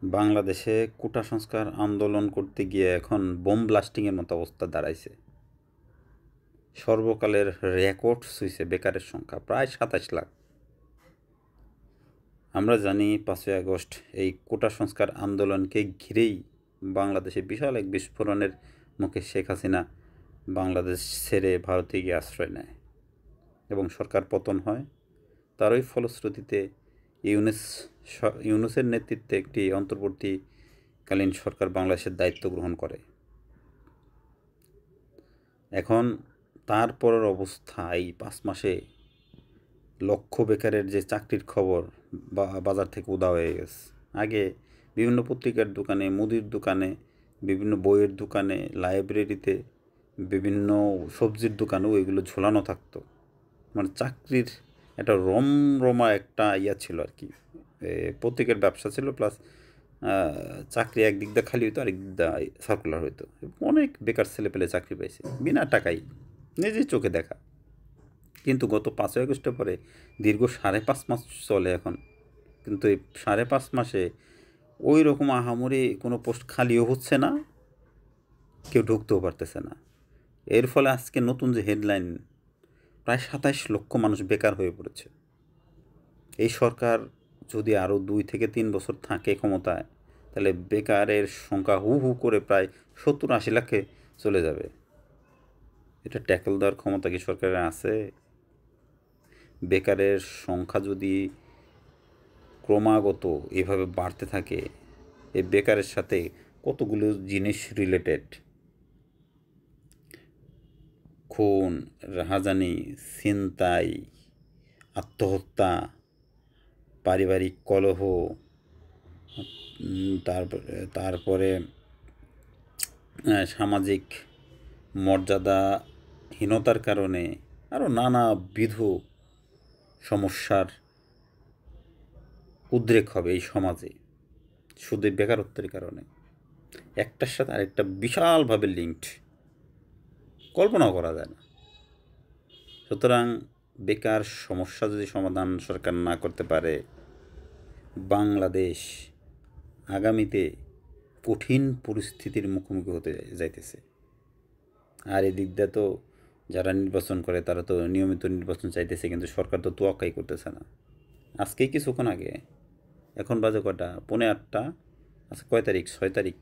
বাংলাদেশে কোটা সংস্কার আন্দোলন করতে গিয়ে এখন বোম ব্লাস্টিংয়ের মতো অবস্থা দাঁড়াইছে। সর্বকালের রেকর্ড ছুঁইছে বেকারের সংখ্যা প্রায় ২৭ লাখ। আমরা জানি ৫ই আগস্ট এই কোটা সংস্কার আন্দোলনকে ঘিরেই বাংলাদেশে বিশাল এক বিস্ফোরণের মুখে শেখ হাসিনা বাংলাদেশ ছেড়ে ভারতে গিয়ে আশ্রয় নেয় এবং সরকার পতন হয়। তারই ফলশ্রুতিতে ইউনূসের নেতৃত্বে একটি অন্তর্বর্তীকালীন সরকার বাংলাদেশের দায়িত্ব গ্রহণ করে। এখন তারপরের অবস্থা এই ৫ মাসে লক্ষ বেকারের যে চাকরির খবর বাজার থেকে উধাও হয়ে গেছে। আগে বিভিন্ন পত্রিকার দোকানে, মুদির দোকানে, বিভিন্ন বইয়ের দোকানে, লাইব্রেরিতে, বিভিন্ন সবজির দোকানেও এগুলো ঝোলানো থাকতো। মানে চাকরির একটা রমরমা একটা ছিল আর কি। পত্রিকার ব্যবসা ছিল, প্লাস চাকরি একদিক দিয়ে খালি হইতো, আরেক দিক দিয়ে সার্কুলার হইতো। অনেক বেকার ছেলে পেলে চাকরি পাইছে বিনা টাকাই, নিজের চোখে দেখা। কিন্তু গত ৫ই আগস্টের পরে দীর্ঘ ৫.৫ মাস চলে এখন, কিন্তু এই ৫.৫ মাসে ওই রকম আহামরি কোনো পোস্ট খালিও হচ্ছে না, কেউ ঢুকতেও পারতেছে না। এর ফলে আজকে নতুন যে হেডলাইন, প্রায় ২৭ লক্ষ মানুষ বেকার হয়ে পড়েছে। এই সরকার যদি আরও ২ থেকে ৩ বছর থাকে ক্ষমতায়, তাহলে বেকারের সংখ্যা হু হু করে প্রায় ৭০-৮০ লাখে চলে যাবে। এটা ট্যাকল দেওয়ার ক্ষমতা কি সরকারের আছে? বেকারের সংখ্যা যদি ক্রমাগত এভাবে বাড়তে থাকে, এই বেকারের সাথে কতগুলো জিনিস রিলেটেড: খুন, রাহাজানি, ছিনতাই, আত্মহত্যা, পারিবারিক কলহ, তারপরে সামাজিক মর্যাদাহীনতার কারণে আরও নানাবিধ সমস্যার উদ্রেক হবে এই সমাজে, শুধু বেকারত্বের কারণে। একটার সাথে আরেকটা বিশালভাবে লিঙ্কড, কল্পনাও করা যায় না। সুতরাং বেকার সমস্যা যদি সমাধান সরকার না করতে পারে, বাংলাদেশ আগামীতে কঠিন পরিস্থিতির মুখোমুখি হতে যাইতেছে। আর এদিক দিয়ে তো যারা নির্বাচন করে তারা তো নিয়মিত নির্বাচন চাইতেছে, কিন্তু সরকার তো তোয়াক্কাই করতেছে না। আজকেই কিছুক্ষণ আগে, এখন বাজে কটা, 8:30, আজকে কয় তারিখ? 6 তারিখ,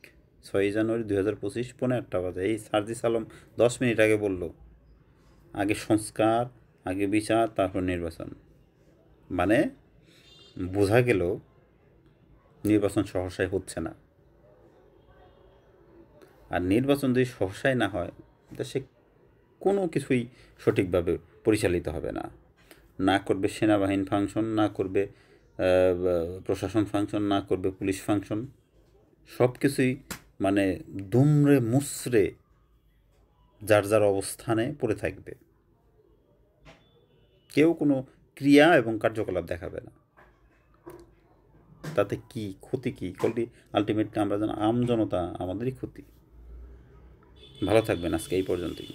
6 জানুয়ারি 2025, 8:30 বাজে। এই সার্জিস আলম 10 মিনিট আগে বলল, আগে সংস্কার, আগে বিচার, তারপর নির্বাচন। মানে বোঝা গেল নির্বাচন সহসায় হচ্ছে না। আর নির্বাচন যদি সহসায় না হয়, দেশে কোনো কিছুই সঠিকভাবে পরিচালিত হবে না। না করবে সেনাবাহিনী ফাংশন, না করবে প্রশাসন ফাংশন, না করবে পুলিশ ফাংশন, সব কিছুই মানে দুমড়ে মুচড়ে যার যার অবস্থানে পড়ে থাকবে। কেউ কোনো ক্রিয়া এবং কার্যকলাপ দেখাবে না। তাতে কি ক্ষতি? কি আলটিমেটলি আমরা যেন আমজনতা, আমাদেরই ক্ষতি। ভালো থাকবেন, আজকে এই পর্যন্তই।